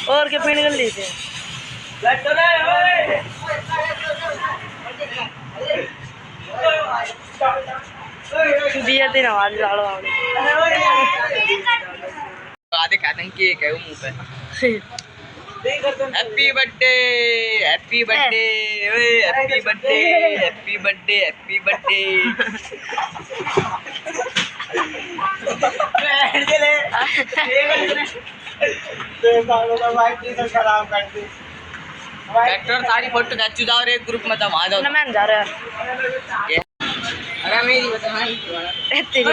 और क्या पीने कर ली थे बिया तेरे आवाज लाड़ो आवड़े आधे आतंकी है मुंह पे हैप्पी बर्थडे हैप्पी बर्थडे ओए happy birthday happy birthday happy birthday tractor सारी फोटो खींच जाओ रे ग्रुप में तो वहां जाओ ना मैं जा रहा अरे मेरी बता तेरी